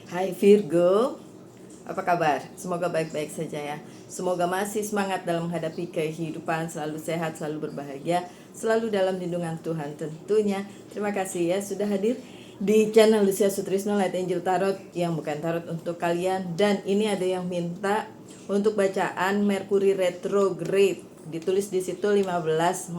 Hai Virgo, apa kabar? Semoga baik-baik saja ya. Semoga masih semangat dalam menghadapi kehidupan, selalu sehat, selalu berbahagia, selalu dalam lindungan Tuhan tentunya. Terima kasih ya sudah hadir di channel Lucia Sutrisno Light Angel Tarot yang bukan tarot untuk kalian. Dan ini ada yang minta untuk bacaan Merkuri retrograde. Ditulis di situ 15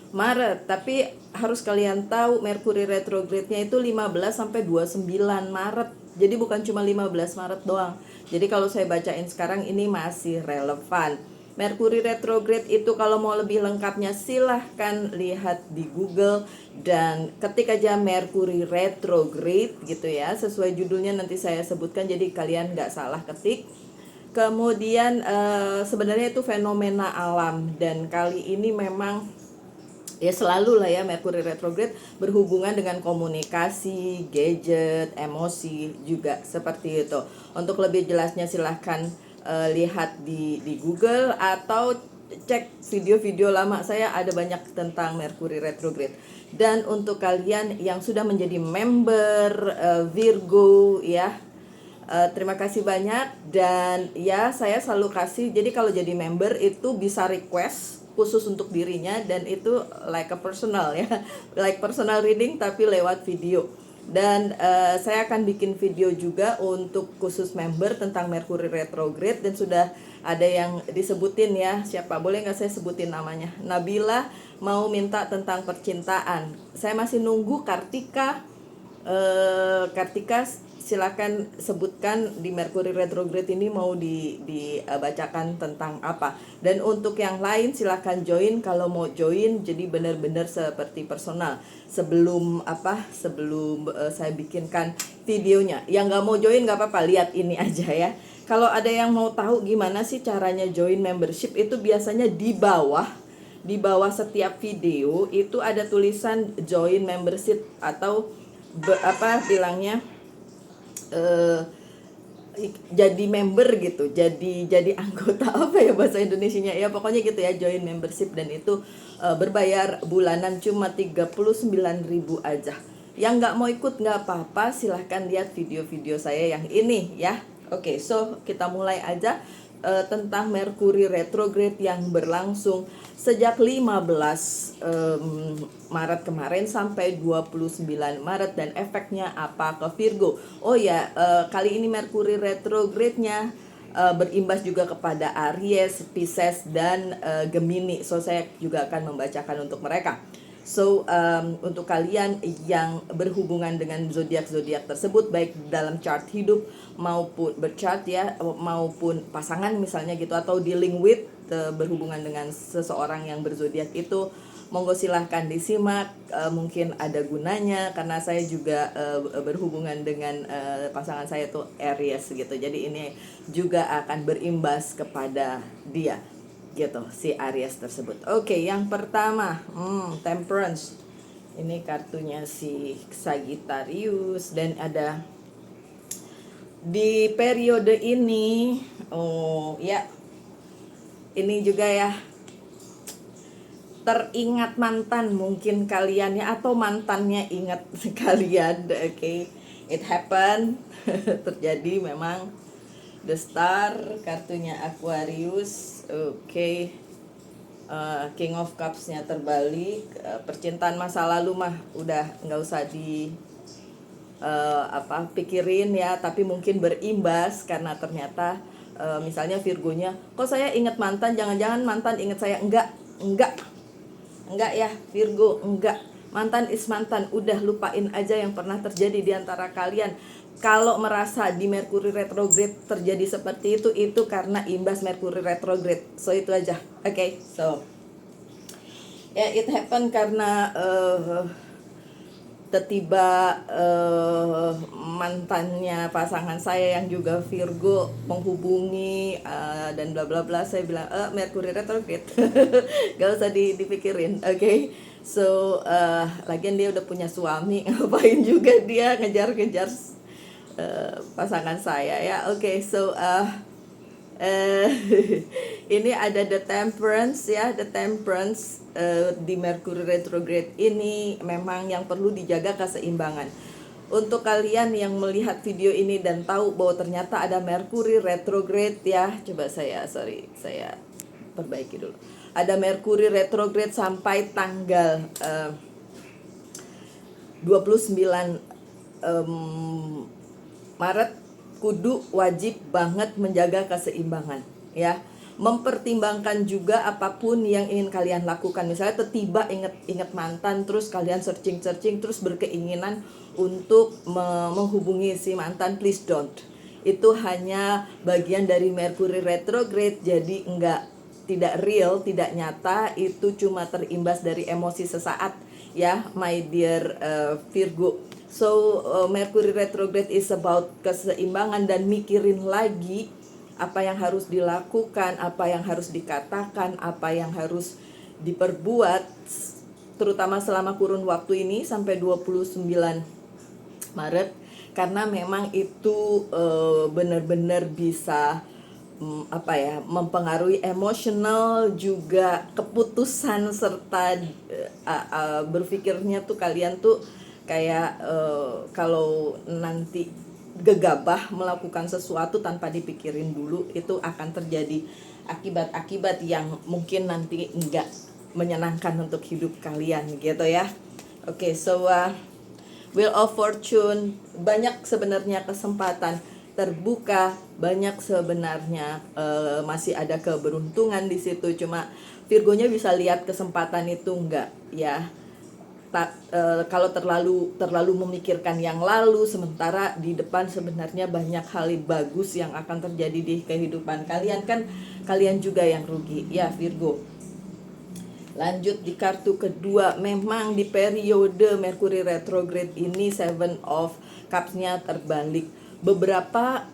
Maret, tapi harus kalian tahu Merkuri retrograde-nya itu 15 sampai 29 Maret. Jadi bukan cuma 15 Maret doang. Jadi kalau saya bacain sekarang ini masih relevan. Merkuri retrograde itu kalau mau lebih lengkapnya silahkan lihat di Google dan ketik aja Merkuri retrograde gitu ya. Sesuai judulnya nanti saya sebutkan jadi kalian nggak salah ketik. Kemudian sebenarnya itu fenomena alam dan kali ini memang ya selalu lah ya Merkuri retrograde berhubungan dengan komunikasi, gadget, emosi juga seperti itu. Untuk lebih jelasnya silahkan lihat di Google atau cek video-video lama saya, ada banyak tentang Merkuri retrograde. Dan untuk kalian yang sudah menjadi member Virgo ya, terima kasih banyak. Dan ya saya selalu kasih, jadi kalau jadi member itu bisa request khusus untuk dirinya dan itu like a personal ya, like personal reading tapi lewat video. Dan saya akan bikin video juga untuk khusus member tentang Merkuri retrograde dan sudah ada yang disebutin ya. Siapa, boleh nggak saya sebutin namanya? Nabila mau minta tentang percintaan. Saya masih nunggu Kartika. Kartika silakan sebutkan di Merkuri retrograde ini mau dibacakan tentang apa. Dan untuk yang lain silakan join kalau mau join, jadi benar-benar seperti personal. Sebelum saya bikinkan videonya. Yang nggak mau join nggak apa-apa, lihat ini aja ya. Kalau ada yang mau tahu gimana sih caranya join membership, itu biasanya di bawah setiap video itu ada tulisan join membership atau jadi member gitu, jadi anggota apa ya bahasa Indonesianya ya, pokoknya gitu ya, join membership. Dan itu berbayar bulanan cuma 39.000 aja. Yang nggak mau ikut nggak apa-apa, silahkan lihat video-video saya yang ini ya. Oke, so kita mulai aja tentang Merkuri retrograde yang berlangsung sejak 15 Maret kemarin sampai 29 Maret dan efeknya apa ke Virgo. Oh ya, kali ini Merkuri retrograde-nya berimbas juga kepada Aries, Pisces dan Gemini. So saya juga akan membacakan untuk mereka. So untuk kalian yang berhubungan dengan zodiak-zodiak tersebut, baik dalam chart hidup maupun berchart ya, maupun pasangan misalnya gitu, atau dealing with berhubungan dengan seseorang yang berzodiak itu, monggo silahkan disimak, mungkin ada gunanya karena saya juga berhubungan dengan pasangan saya tuh Aries gitu. Jadi ini juga akan berimbas kepada dia gitu, si Aries tersebut. Oke, yang pertama Temperance. Ini kartunya si Sagittarius dan ada di periode ini. Oh ya, ini juga ya, teringat mantan mungkin kalian ya, atau mantannya ingat kalian. Oke, it happen. Terjadi memang. The Star, kartunya Aquarius. Oke. King of Cups-nya terbalik. Percintaan masa lalu mah udah nggak usah pikirin ya, tapi mungkin berimbas karena ternyata misalnya Virgonya, kok saya ingat mantan, jangan-jangan mantan ingat saya. Enggak ya Virgo, enggak. Mantan is mantan, udah lupain aja yang pernah terjadi di antara kalian. Kalau merasa di Merkuri retrograde terjadi seperti itu karena imbas Merkuri retrograde. So itu aja. Oke, so ya, it happen karena tiba-tiba mantannya pasangan saya yang juga Virgo menghubungi dan bla bla bla. Saya bilang Merkuri retrograde. Gak usah dipikirin. Oke. So lagian dia udah punya suami, ngapain juga dia ngejar-ngejar pasangan saya ya. Oke, so ini ada The Temperance ya. The Temperance di Merkuri retrograde ini memang yang perlu dijaga keseimbangan. Untuk kalian yang melihat video ini dan tahu bahwa ternyata ada Merkuri retrograde ya, coba saya perbaiki dulu. Ada Merkuri retrograde sampai tanggal 29 Maret. Kudu wajib banget menjaga keseimbangan ya. Mempertimbangkan juga apapun yang ingin kalian lakukan. Misalnya tiba inget mantan, terus kalian searching terus berkeinginan untuk menghubungi si mantan, please don't. Itu hanya bagian dari Mercury retrograde, jadi tidak real, tidak nyata. Itu cuma terimbas dari emosi sesaat ya, my dear Virgo. So Mercury retrograde is about keseimbangan dan mikirin lagi apa yang harus dilakukan, apa yang harus dikatakan, apa yang harus diperbuat, terutama selama kurun waktu ini sampai 29 Maret, karena memang itu benar-benar bisa mempengaruhi emosional, juga keputusan, serta berpikirnya tuh kalian tuh kayak kalau nanti gegabah melakukan sesuatu tanpa dipikirin dulu, itu akan terjadi akibat-akibat yang mungkin nanti enggak menyenangkan untuk hidup kalian gitu ya. Oke, so Wheel of Fortune, banyak sebenarnya kesempatan terbuka, banyak sebenarnya masih ada keberuntungan di situ. Cuma Virgonya bisa lihat kesempatan itu enggak ya. Kalau terlalu memikirkan yang lalu, sementara di depan sebenarnya banyak hal bagus yang akan terjadi di kehidupan kalian, kan kalian juga yang rugi ya Virgo. Lanjut di kartu kedua, memang di periode Mercury retrograde ini Seven of Cups-nya terbalik. Beberapa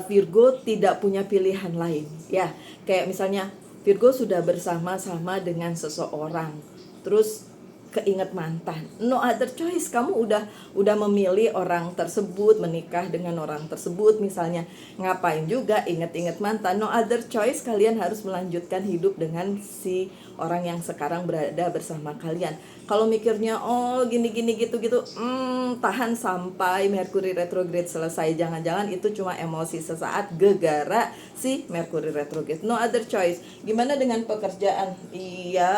Virgo tidak punya pilihan lain ya, kayak misalnya Virgo sudah bersama-sama dengan seseorang, terus keinget mantan, no other choice, kamu udah memilih orang tersebut, menikah dengan orang tersebut misalnya, ngapain juga inget-inget mantan, no other choice, kalian harus melanjutkan hidup dengan si orang yang sekarang berada bersama kalian. Kalau mikirnya oh gini gitu tahan sampai Mercury retrograde selesai, jangan-jangan itu cuma emosi sesaat gegara si Mercury retrograde, no other choice. Gimana dengan pekerjaan? Iya,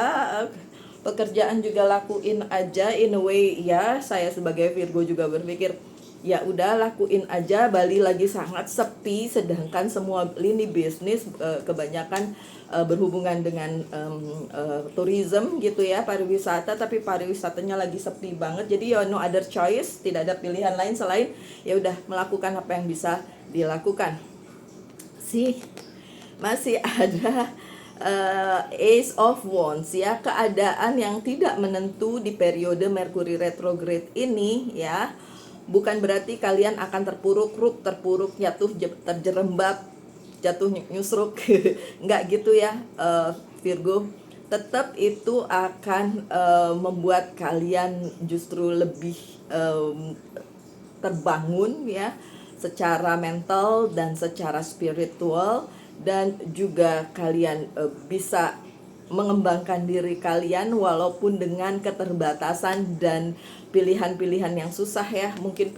pekerjaan juga lakuin aja in a way ya. Saya sebagai Virgo juga berpikir ya udah lakuin aja, Bali lagi sangat sepi, sedangkan semua lini bisnis kebanyakan berhubungan dengan tourism gitu ya, pariwisata, tapi pariwisatanya lagi sepi banget. Jadi ya no other choice, tidak ada pilihan lain selain ya udah melakukan apa yang bisa dilakukan. Masih ada Ace of Wands ya, keadaan yang tidak menentu di periode Mercury retrograde ini ya. Bukan berarti kalian akan terpuruk, jatuh, terjerembab, jatuh nyusruk nggak gitu ya Virgo. Tetap itu akan membuat kalian justru lebih terbangun ya, secara mental dan secara spiritual. Dan juga kalian bisa mengembangkan diri kalian walaupun dengan keterbatasan dan pilihan-pilihan yang susah ya. Mungkin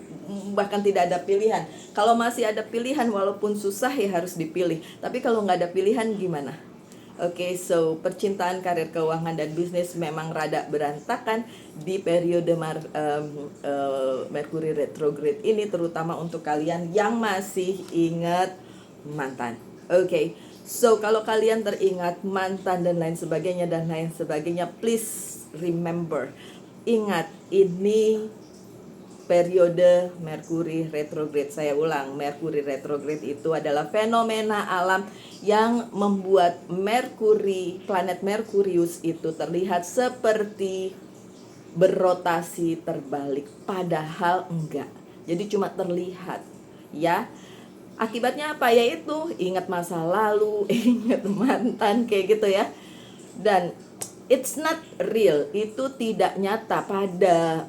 bahkan tidak ada pilihan. Kalau masih ada pilihan walaupun susah ya harus dipilih. Tapi kalau nggak ada pilihan gimana? Oke, so percintaan, karir, keuangan, dan bisnis memang rada berantakan di periode Mercury retrograde ini, terutama untuk kalian yang masih ingat mantan. Oke, so kalau kalian teringat mantan dan lain sebagainya, please remember, ingat ini periode Mercury retrograde. Saya ulang, Mercury retrograde itu adalah fenomena alam yang membuat Mercury, planet Merkurius itu terlihat seperti berrotasi terbalik, padahal enggak. Jadi cuma terlihat ya. Akibatnya apa? Yaitu ingat masa lalu, ingat mantan kayak gitu ya. Dan it's not real, itu tidak nyata. Pada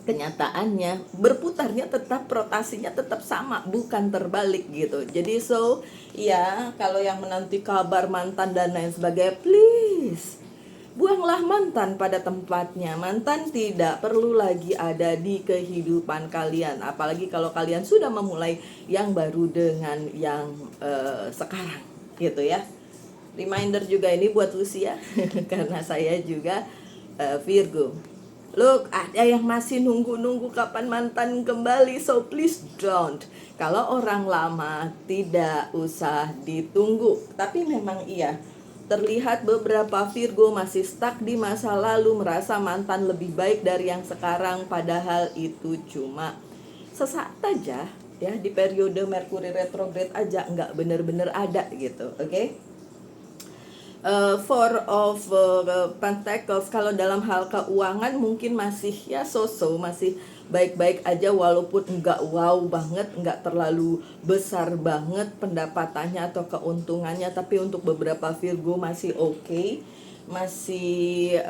kenyataannya berputarnya tetap, rotasinya tetap sama, bukan terbalik gitu. Jadi so ya, kalau yang menanti kabar mantan dan lain sebagainya, please Buanglah mantan pada tempatnya. Mantan tidak perlu lagi ada di kehidupan kalian. Apalagi kalau kalian sudah memulai yang baru dengan yang sekarang, gitu ya. Reminder juga ini buat Lucia karena saya juga Virgo. Look, ada yang masih nunggu-nunggu kapan mantan kembali, so please don't. Kalau orang lama tidak usah ditunggu. Tapi memang iya, terlihat beberapa Virgo masih stuck di masa lalu, merasa mantan lebih baik dari yang sekarang, padahal itu cuma sesaat aja ya, di periode Merkuri retrograde aja, nggak bener-bener ada gitu, oke? Four of Pentacles, kalau dalam hal keuangan mungkin masih ya so-so, masih baik-baik aja, walaupun nggak wow banget, nggak terlalu besar banget pendapatannya atau keuntungannya, tapi untuk beberapa Virgo masih oke, masih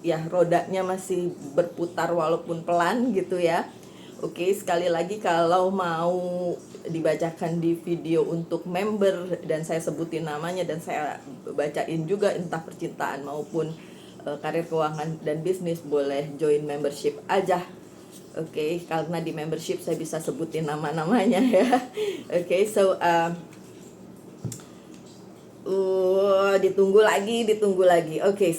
ya rodanya masih berputar walaupun pelan gitu ya. Oke, sekali lagi kalau mau dibacakan di video untuk member dan saya sebutin namanya dan saya bacain juga entah percintaan maupun karir keuangan dan bisnis, boleh join membership aja. Oke, karena di membership saya bisa sebutin nama-namanya ya. Oke, so ditunggu lagi. Oke,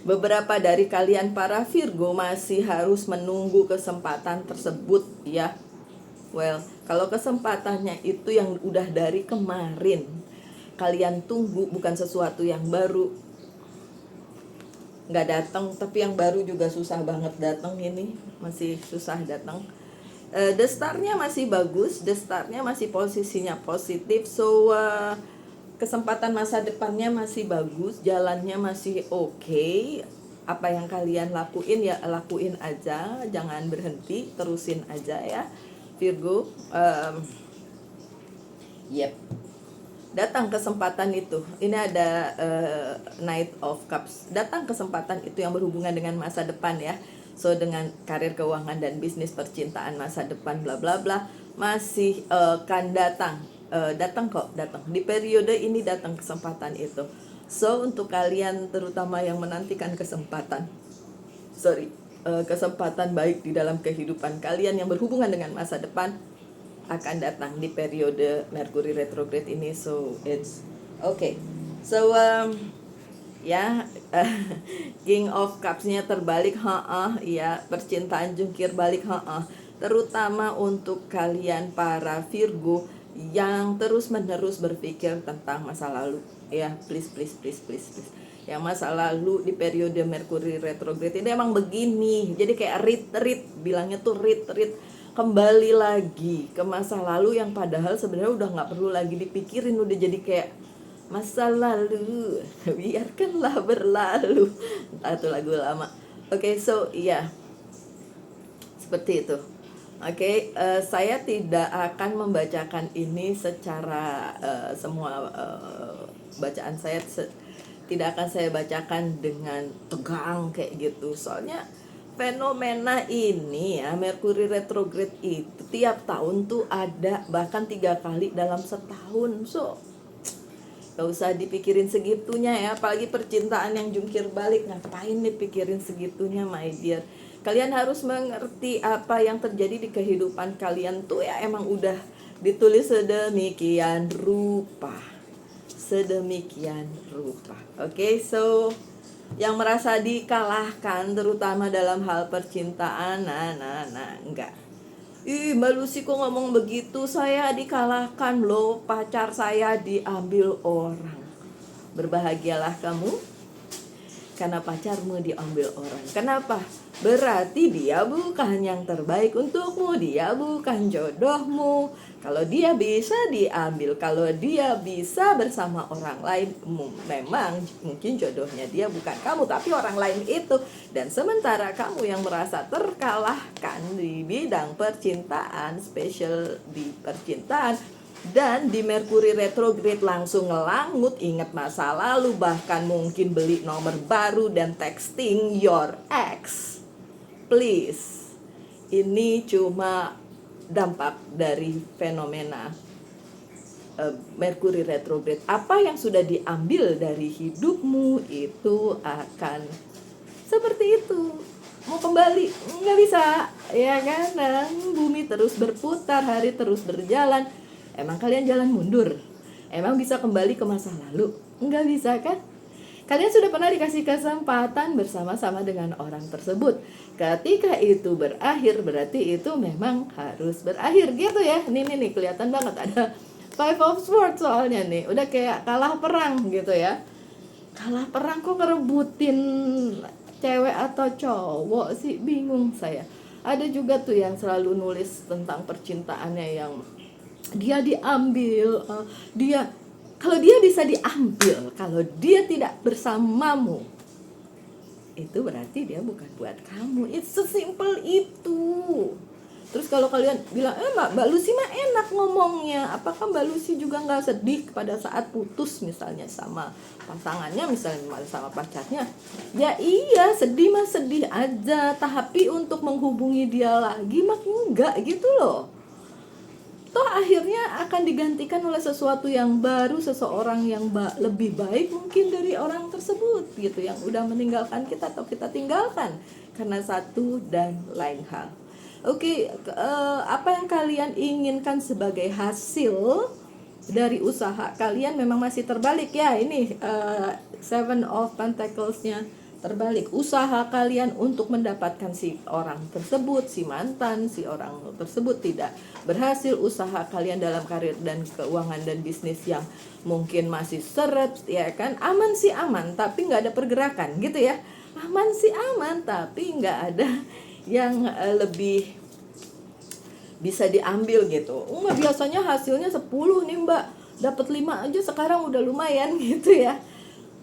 beberapa dari kalian para Virgo masih harus menunggu kesempatan tersebut ya. Well, kalau kesempatannya itu yang udah dari kemarin kalian tunggu, bukan sesuatu yang baru nggak datang, tapi yang baru juga susah banget datang, ini masih susah datang. The start-nya masih bagus, the start-nya masih posisinya positif, so kesempatan masa depannya masih bagus, jalannya masih oke. Apa yang kalian lakuin ya lakuin aja, jangan berhenti, terusin aja ya Virgo. Datang kesempatan itu. Ini ada Knight of Cups. Datang kesempatan itu yang berhubungan dengan masa depan ya. So dengan karir keuangan dan bisnis, percintaan, masa depan bla bla bla masih kan datang. Datang di periode ini, datang kesempatan itu. So untuk kalian terutama yang menantikan kesempatan baik di dalam kehidupan kalian yang berhubungan dengan masa depan akan datang di periode Merkuri retrograde ini. So it's okay. So King of Cups-nya terbalik, ya, percintaan jungkir balik, terutama untuk kalian para Virgo yang terus-menerus berpikir tentang masa lalu ya, please. Yang masa lalu di periode Merkuri retrograde ini emang begini, jadi kayak retreat, bilangnya tuh retreat, kembali lagi ke masa lalu yang padahal sebenarnya udah nggak perlu lagi dipikirin, udah jadi kayak masa lalu, biarkanlah berlalu. Entah itu lagu lama. Oke, so iya, seperti itu. Oke, saya tidak akan membacakan ini secara semua bacaan saya tidak akan saya bacakan dengan tegang kayak gitu. Soalnya fenomena ini ya, Merkuri retrograde itu tiap tahun tuh ada, bahkan 3 kali dalam setahun. So gak usah dipikirin segitunya ya, apalagi percintaan yang jungkir balik, ngapain dipikirin segitunya my dear. Kalian harus mengerti apa yang terjadi di kehidupan kalian tuh ya emang udah ditulis sedemikian rupa. Oke, so yang merasa dikalahkan terutama dalam hal percintaan, enggak. Mbak Lucy kok ngomong begitu, saya dikalahkan loh, pacar saya diambil orang. Berbahagialah kamu karena pacarmu diambil orang. Kenapa? Berarti dia bukan yang terbaik untukmu, dia bukan jodohmu. Kalau dia bisa diambil, kalau dia bisa bersama orang lain, memang mungkin jodohnya dia bukan kamu tapi orang lain itu. Dan sementara kamu yang merasa terkalahkan di bidang percintaan, spesial di percintaan, dan di Merkuri retrograde langsung ngelangut, ingat masa lalu, bahkan mungkin beli nomor baru dan texting your ex. Please, ini cuma dampak dari fenomena Merkuri retrograde, apa yang sudah diambil dari hidupmu itu akan seperti itu. Mau kembali nggak bisa, ya kan? Dan bumi terus berputar, hari terus berjalan. Emang kalian jalan mundur? Emang bisa kembali ke masa lalu? Nggak bisa kan? Kalian sudah pernah dikasih kesempatan bersama-sama dengan orang tersebut. Ketika itu berakhir, berarti itu memang harus berakhir gitu ya. Nih kelihatan banget ada Five of Swords soalnya nih. Udah kayak kalah perang gitu ya. Kalah perang kok ngerebutin cewek atau cowok sih, bingung saya. Ada juga tuh yang selalu nulis tentang percintaannya yang dia diambil, dia kalau dia bisa diambil, kalau dia tidak bersamamu, itu berarti dia bukan buat kamu. It's sesimpel itu. Terus kalau kalian bilang, Mbak Lucy mah enak ngomongnya, apakah Mbak Lucy juga nggak sedih pada saat putus misalnya sama pasangannya, misalnya sama pacarnya? Ya iya, sedih mah sedih aja, tapi untuk menghubungi dia lagi mah enggak gitu loh. Toh akhirnya akan digantikan oleh sesuatu yang baru, seseorang yang lebih baik mungkin dari orang tersebut gitu, yang udah meninggalkan kita atau kita tinggalkan karena satu dan lain hal. Oke, apa yang kalian inginkan sebagai hasil dari usaha kalian memang masih terbalik ya. Ini Seven of Pentacles-nya terbalik. Usaha kalian untuk mendapatkan si orang tersebut, si mantan, si orang tersebut tidak berhasil. Usaha kalian dalam karir dan keuangan dan bisnis yang mungkin masih seret, ya kan? Aman sih aman, tapi nggak ada pergerakan gitu ya. Aman sih aman, tapi nggak ada yang lebih bisa diambil gitu. Nggak, biasanya hasilnya 10 nih Mbak, dapat 5 aja sekarang udah lumayan gitu ya.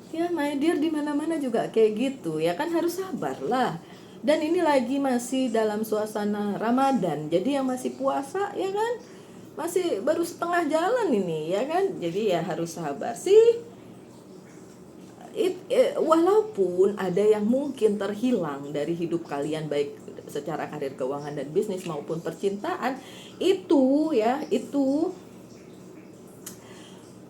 Ya my dear, di mana-mana juga kayak gitu ya kan, harus sabar lah. Dan ini lagi masih dalam suasana Ramadan, jadi yang masih puasa ya kan, masih baru setengah jalan ini ya kan, jadi ya harus sabar sih. Walaupun ada yang mungkin terhilang dari hidup kalian, baik secara karir, keuangan dan bisnis maupun percintaan, itu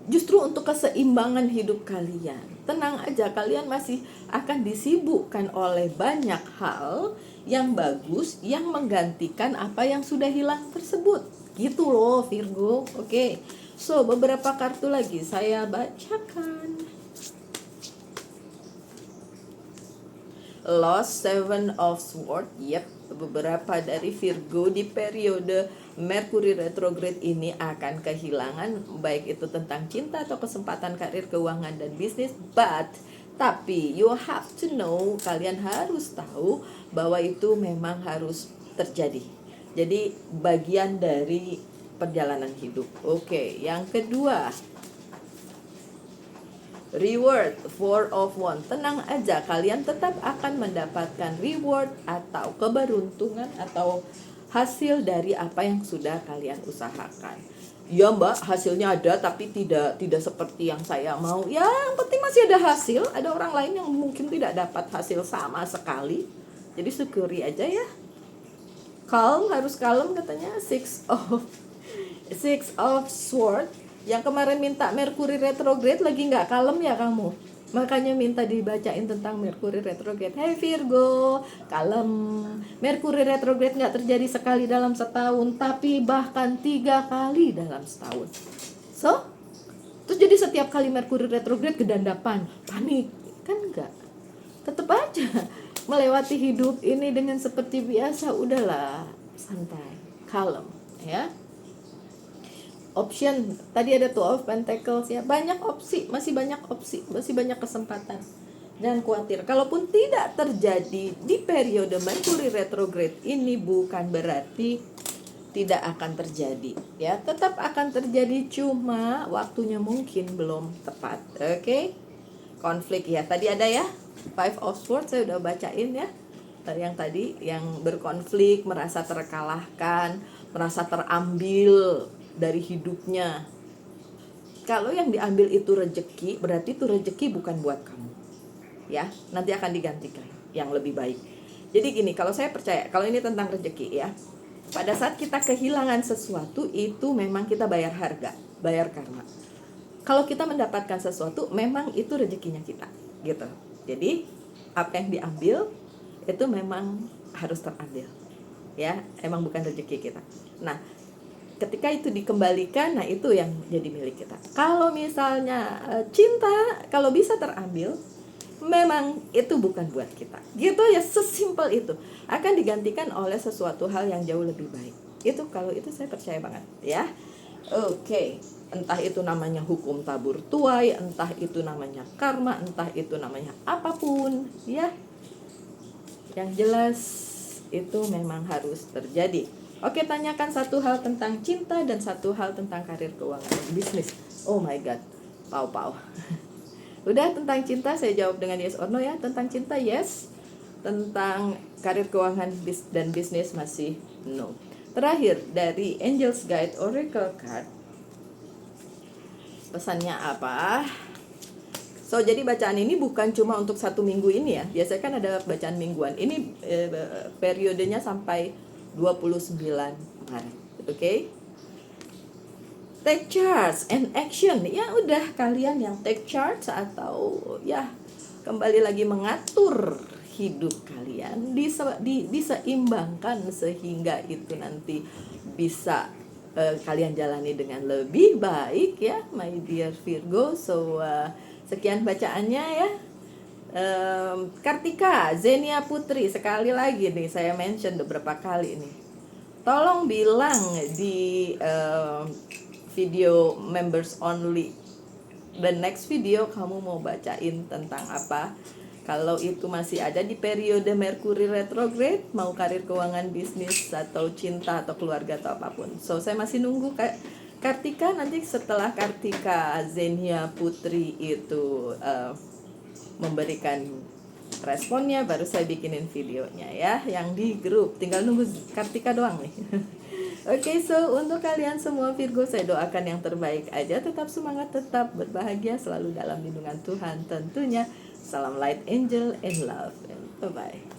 justru untuk keseimbangan hidup kalian. Tenang aja, kalian masih akan disibukkan oleh banyak hal yang bagus yang menggantikan apa yang sudah hilang tersebut. Gitu loh Virgo. Oke. So, beberapa kartu lagi saya bacakan. Lost, Seven of Swords. Beberapa dari Virgo di periode Merkuri retrograde ini akan kehilangan, baik itu tentang cinta atau kesempatan karir, keuangan dan bisnis. Tapi you have to know, kalian harus tahu bahwa itu memang harus terjadi. Jadi bagian dari perjalanan hidup. Oke, yang kedua, reward, Four of Wands. Tenang aja, kalian tetap akan mendapatkan reward atau keberuntungan atau hasil dari apa yang sudah kalian usahakan. Ya Mbak, hasilnya ada tapi tidak seperti yang saya mau. Ya, yang penting masih ada hasil. Ada orang lain yang mungkin tidak dapat hasil sama sekali. Jadi syukuri aja ya. Calm, harus kalem katanya. Six of Swords. Yang kemarin minta Merkuri retrograde lagi nggak kalem ya kamu, makanya minta dibacain tentang Merkuri retrograde. Hey Virgo, kalem. Merkuri retrograde nggak terjadi sekali dalam setahun, tapi bahkan 3 kali dalam setahun. So, terus jadi setiap kali Merkuri retrograde kedandapan, panik, kan enggak. Tetap aja melewati hidup ini dengan seperti biasa. Udahlah, santai, kalem ya. Option, tadi ada Two of Pentacles ya, banyak opsi, masih banyak kesempatan. Jangan khawatir, kalaupun tidak terjadi di periode Merkuri retrograde ini bukan berarti tidak akan terjadi ya, tetap akan terjadi, cuma waktunya mungkin belum tepat. Oke. Konflik ya, tadi ada ya Five of Swords, saya udah bacain ya. Yang tadi yang berkonflik, merasa terkalahkan, merasa terambil dari hidupnya. Kalau yang diambil itu rezeki, berarti itu rezeki bukan buat kamu ya, nanti akan digantikan yang lebih baik. Jadi gini, kalau saya percaya, kalau ini tentang rezeki ya, pada saat kita kehilangan sesuatu itu memang kita bayar harga. bayar karma. Kalau kita mendapatkan sesuatu, memang itu rezekinya kita, gitu. Jadi apa yang diambil itu memang harus terambil, ya. Emang bukan rezeki kita. Nah, ketika itu dikembalikan, nah itu yang jadi milik kita. Kalau misalnya cinta, kalau bisa terambil, memang itu bukan buat kita, gitu ya. Sesimpel itu. Akan digantikan oleh sesuatu hal yang jauh lebih baik. Itu kalau itu saya percaya banget, ya. Oke. Entah itu namanya hukum tabur tuai, entah itu namanya karma, entah itu namanya apapun, ya. Yang jelas itu memang harus terjadi. Oke, tanyakan satu hal tentang cinta dan satu hal tentang karir, keuangan, dan bisnis. Oh my god, pau. Udah, tentang cinta saya jawab dengan yes or no ya. Tentang cinta yes, tentang karir, keuangan, dan bisnis masih no. Terakhir, dari Angel's Guide Oracle Card, pesannya apa? So, jadi bacaan ini bukan cuma untuk 1 minggu ini ya. Biasanya kan ada bacaan mingguan. Ini periodenya sampai 29 Maret. Oke? Take charge and action. Ya udah, kalian yang take charge atau ya kembali lagi mengatur hidup kalian, diseimbangkan sehingga itu nanti bisa kalian jalani dengan lebih baik ya, my dear Virgo. So sekian bacaannya ya. Kartika Zenia Putri, sekali lagi nih saya mention beberapa kali nih, tolong bilang di video members only, the next video kamu mau bacain tentang apa. Kalau itu masih ada di periode Merkuri retrograde, mau karir, keuangan, bisnis, atau cinta, atau keluarga, atau apapun. So saya masih nunggu Kartika. Nanti setelah Kartika Zenia Putri itu memberikan responnya, baru saya bikinin videonya ya, yang di grup. Tinggal nunggu Kartika doang nih. Oke, so untuk kalian semua Virgo, saya doakan yang terbaik aja. Tetap semangat, tetap berbahagia, selalu dalam lindungan Tuhan tentunya. Salam light, angel, and love, and bye-bye.